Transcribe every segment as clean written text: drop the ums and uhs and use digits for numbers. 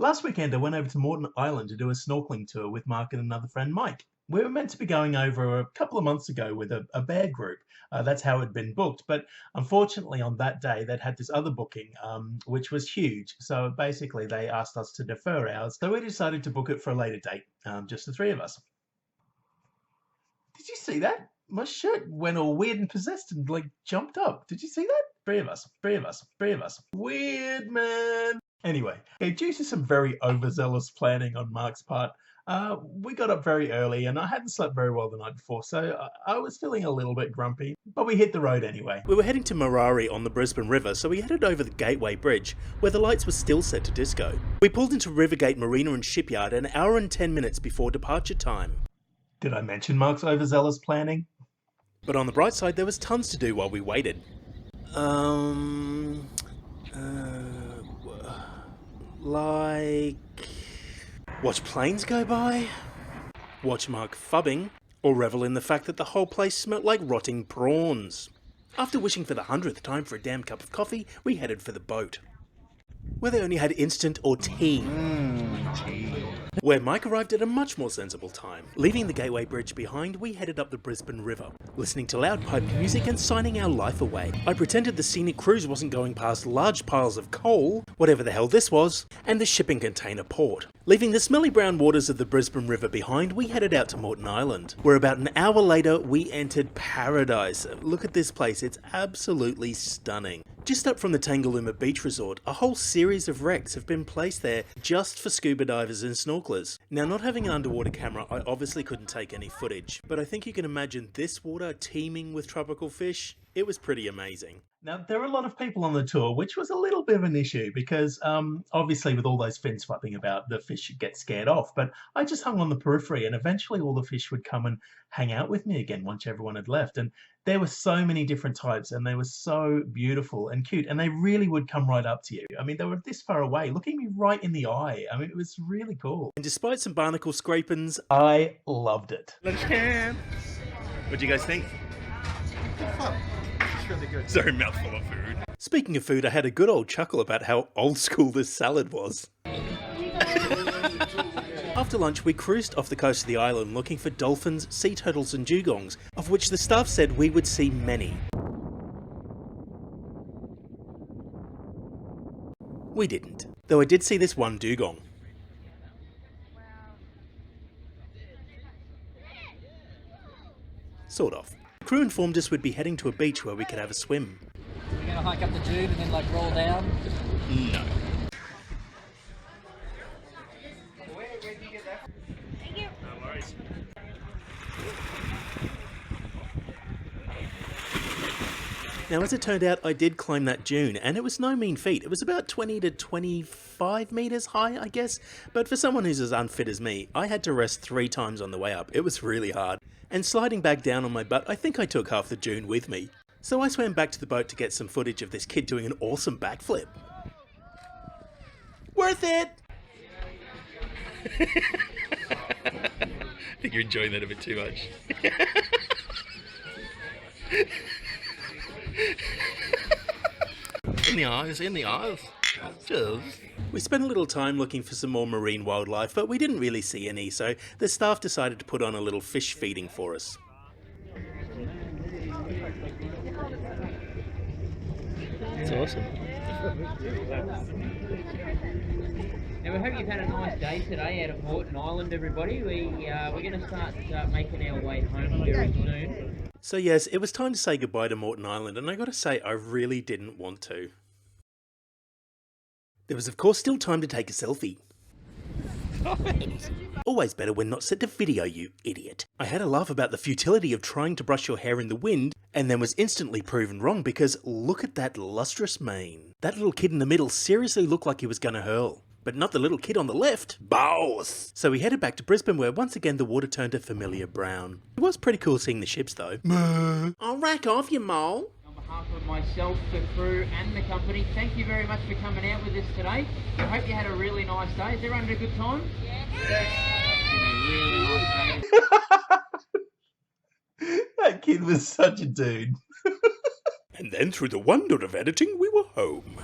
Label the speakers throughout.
Speaker 1: Last weekend, I went over to Moreton Island to do a snorkelling tour with Mark and another friend, Mike. We were meant to be going over a couple of months ago with a bear group. That's how it had been booked. But unfortunately, on that day, they'd had this other booking, which was huge. So basically, they asked us to defer ours. So we decided to book it for a later date, just the three of us. Did you see that? My shirt went all weird and possessed and like jumped up. Did you see that? Three of us. Weird, man. Anyway, due to some very overzealous planning on Mark's part, we got up very early and I hadn't slept very well the night before, so I was feeling a little bit grumpy, but we hit the road anyway.
Speaker 2: We were heading to Moreton on the Brisbane River, so we headed over the Gateway Bridge, where the lights were still set to disco. We pulled into Rivergate Marina and Shipyard an hour and 10 minutes before departure time.
Speaker 1: Did I mention Mark's overzealous planning?
Speaker 2: But on the bright side, there was tons to do while we waited. Like... watch planes go by? Watch Mark fubbing? Or revel in the fact that the whole place smelt like rotting prawns? After wishing for the 100th time for a damn cup of coffee, we headed for the boat, where they only had instant or tea. Where Mike arrived at a much more sensible time. Leaving the Gateway Bridge behind, we headed up the Brisbane River, listening to loud piped music and signing our life away. I pretended the scenic cruise wasn't going past large piles of coal, whatever the hell this was, and the shipping container port. Leaving the smelly brown waters of the Brisbane River behind, we headed out to Moreton Island, where about an hour later we entered paradise. Look at this place, it's absolutely stunning. Just up from the Tangalooma Beach Resort, a whole series of wrecks have been placed there just for scuba divers and snorkelers. Now, not having an underwater camera, I obviously couldn't take any footage, but I think you can imagine this water teeming with tropical fish. It was pretty amazing.
Speaker 1: Now, there were a lot of people on the tour, which was a little bit of an issue because obviously with all those fins flapping about, the fish should get scared off. But I just hung on the periphery and eventually all the fish would come and hang out with me again once everyone had left. And there were so many different types and they were so beautiful and cute and they really would come right up to you. I mean, they were this far away, looking me right in the eye. I mean, it was really cool.
Speaker 2: And despite some barnacle scrapings,
Speaker 1: I loved it.
Speaker 2: Let's camp! What do you guys think?
Speaker 3: Good fun. It's really good.
Speaker 2: Sorry, mouthful of food. Speaking of food, I had a good old chuckle about how old school this salad was. After lunch, we cruised off the coast of the island looking for dolphins, sea turtles and dugongs, of which the staff said we would see many. We didn't, though I did see this one dugong. Sort of. The crew informed us we'd be heading to a beach where we could have a swim.
Speaker 4: We're gonna hike up the dune and then like roll down?
Speaker 2: No. Now, as it turned out, I did climb that dune, and it was no mean feat. It was about 20 to 25 metres high, I guess. But for someone who's as unfit as me, I had to rest 3 times on the way up. It was really hard. And sliding back down on my butt, I think I took half the dune with me. So I swam back to the boat to get some footage of this kid doing an awesome backflip. Worth it! I think you're enjoying that a bit too much. In the eyes. Just. We spent a little time looking for some more marine wildlife, but we didn't really see any, so the staff decided to put on a little fish feeding for us. It's awesome.
Speaker 5: Now we hope you've had a nice day today out at Moreton Island, everybody. We're going to start making our way home very soon.
Speaker 2: So yes, it was time to say goodbye to Moreton Island, and I gotta say, I really didn't want to. There was of course still time to take a selfie. Always better when not set to video, you idiot. I had a laugh about the futility of trying to brush your hair in the wind, and then was instantly proven wrong because look at that lustrous mane. That little kid in the middle seriously looked like he was gonna hurl. But not the little kid on the left. Boss! So we headed back to Brisbane where once again the water turned a familiar brown. It was pretty cool seeing the ships though. I'll rack off, you mole.
Speaker 5: On behalf of myself, the crew and the company, thank you very much for coming out with us today. I hope you had a really nice day. Is everyone had a good time? Yes. Really nice day.
Speaker 1: That kid was such a dude.
Speaker 2: And then through the wonder of editing, we were home.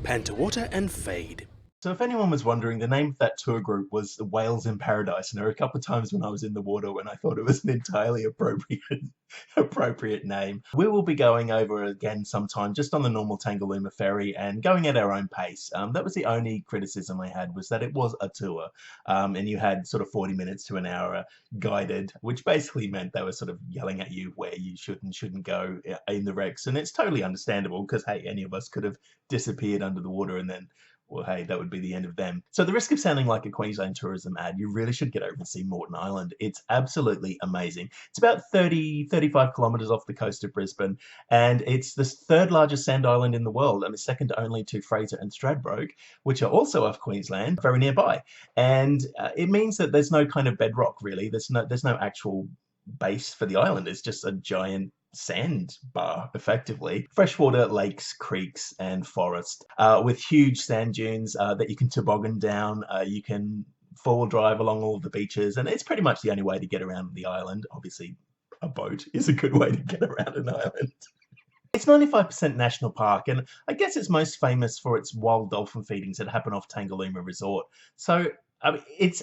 Speaker 2: Pan to water and fade.
Speaker 1: So if anyone was wondering, the name of that tour group was Whales in Paradise, and there were a couple of times when I was in the water when I thought it was an entirely appropriate name. We will be going over again sometime just on the normal Tangalooma ferry and going at our own pace. That was the only criticism I had, was that it was a tour, and you had sort of 40 minutes to an hour guided, which basically meant they were sort of yelling at you where you should and shouldn't go in the wrecks. And it's totally understandable because, hey, any of us could have disappeared under the water and then, well, hey, that would be the end of them. So the risk of sounding like a Queensland tourism ad, you really should get over and see Moreton Island. It's absolutely amazing. It's about 35 kilometres off the coast of Brisbane, and it's the third largest sand island in the world. I mean, second only to Fraser and Stradbroke, which are also off Queensland, very nearby. And it means that there's no kind of bedrock, really. There's no actual base for the island. It's just a giant sandbar, effectively. Freshwater lakes, creeks, and forest with huge sand dunes that you can toboggan down. You can four-wheel drive along all of the beaches, and it's pretty much the only way to get around the island. Obviously, a boat is a good way to get around an island. It's 95% national park, and I guess it's most famous for its wild dolphin feedings that happen off Tangalooma Resort. So, I mean, it's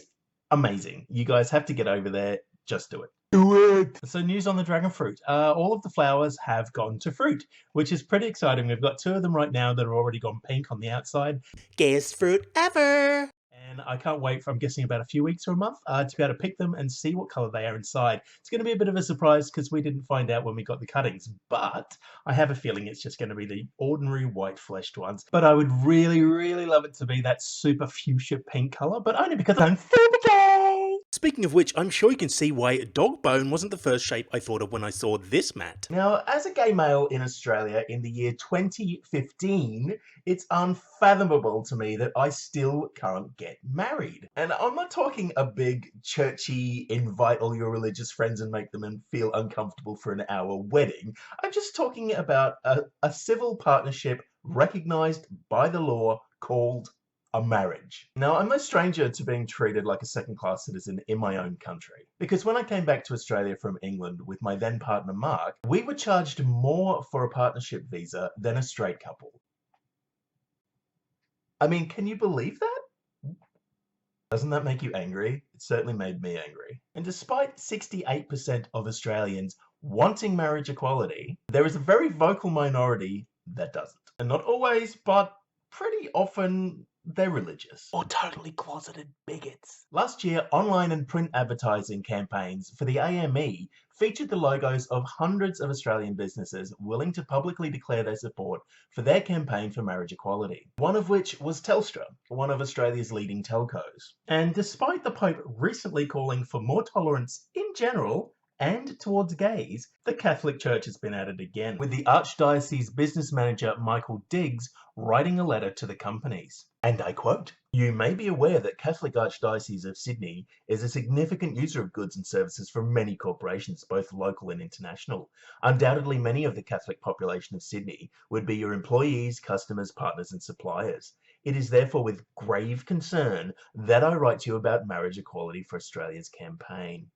Speaker 1: amazing. You guys have to get over there. Just do it. Do it! So news on the dragonfruit. All of the flowers have gone to fruit, which is pretty exciting. We've got 2 of them right now that are already gone pink on the outside.
Speaker 2: Gayest fruit ever!
Speaker 1: And I can't wait for, I'm guessing, about a few weeks or a month to be able to pick them and see what colour they are inside. It's going to be a bit of a surprise because we didn't find out when we got the cuttings, but I have a feeling it's just going to be the ordinary white fleshed ones. But I would really, really love it to be that super fuchsia pink colour, but only because I'm super gay!
Speaker 2: Speaking of which, I'm sure you can see why dog bone wasn't the first shape I thought of when I saw this mat.
Speaker 1: Now, as a gay male in Australia in the year 2015, it's unfathomable to me that I still can't get married. And I'm not talking a big, churchy, invite all your religious friends and make them feel uncomfortable for an hour wedding. I'm just talking about a civil partnership recognised by the law called a marriage. Now, I'm no stranger to being treated like a second-class citizen in my own country, because when I came back to Australia from England with my then partner Mark, we were charged more for a partnership visa than a straight couple. I mean, can you believe that? Doesn't that make you angry? It certainly made me angry. And despite 68% of Australians wanting marriage equality, there is a very vocal minority that doesn't. And not always, but pretty often, they're religious. Or totally closeted bigots. Last year, online and print advertising campaigns for the AME featured the logos of hundreds of Australian businesses willing to publicly declare their support for their campaign for marriage equality. One of which was Telstra, one of Australia's leading telcos. And despite the Pope recently calling for more tolerance in general, and towards gays, the Catholic Church has been at it again, with the Archdiocese business manager Michael Diggs writing a letter to the companies. And I quote, "You may be aware that Catholic Archdiocese of Sydney is a significant user of goods and services from many corporations, both local and international. Undoubtedly, many of the Catholic population of Sydney would be your employees, customers, partners and suppliers. It is therefore with grave concern that I write to you about marriage equality for Australia's campaign."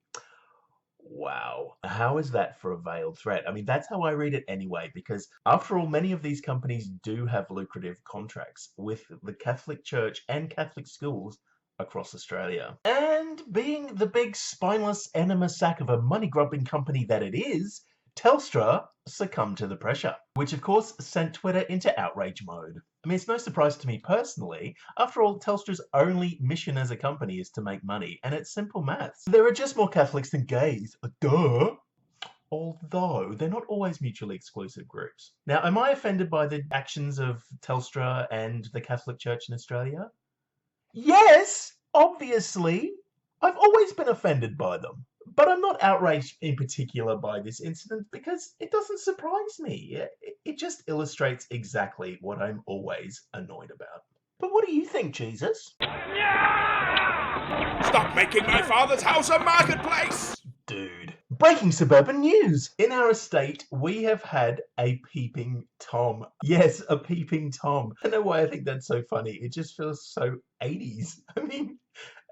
Speaker 1: Wow. How is that for a veiled threat? I mean, that's how I read it anyway, because after all, many of these companies do have lucrative contracts with the Catholic Church and Catholic schools across Australia. And being the big spineless enema sack of a money-grubbing company that it is, Telstra succumbed to the pressure, which of course sent Twitter into outrage mode. I mean, it's no surprise to me personally. After all, Telstra's only mission as a company is to make money, and it's simple maths. There are just more Catholics than gays. Duh! Although, they're not always mutually exclusive groups. Now, am I offended by the actions of Telstra and the Catholic Church in Australia? Yes, obviously. I've always been offended by them. But I'm not outraged in particular by this incident because it doesn't surprise me. It just illustrates exactly what I'm always annoyed about. But what do you think, Jesus?
Speaker 2: Stop making my father's house a marketplace!
Speaker 1: Dude. Breaking suburban news! In our estate, we have had a peeping Tom. Yes, a peeping Tom. I don't know why I think that's so funny. It just feels so 80s. I mean,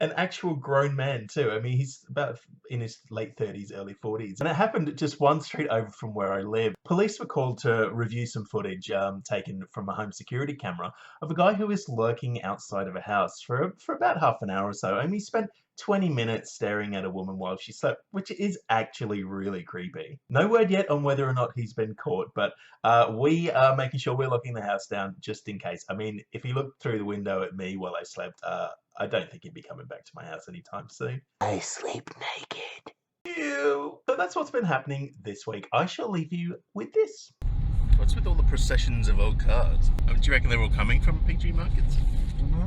Speaker 1: an actual grown man too. I mean, he's about in his late 30s, early 40s. And it happened just one street over from where I live. Police were called to review some footage taken from a home security camera of a guy who was lurking outside of a house for about half an hour or so. I mean, he spent 20 minutes staring at a woman while she slept, which is actually really creepy. No word yet on whether or not he's been caught, but we are making sure we're locking the house down just in case. I mean, if he looked through the window at me while I slept, I don't think he'd be coming back to my house anytime soon. I sleep naked. Ew. So that's what's been happening this week. I shall leave you with this.
Speaker 2: What's with all the processions of old cars? Do you reckon they're all coming from PG Markets?
Speaker 6: No.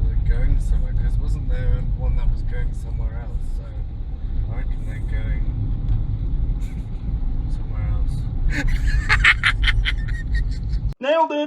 Speaker 6: They're going somewhere, because wasn't there one that was going somewhere else? So I reckon they're going somewhere else.
Speaker 1: Nailed it!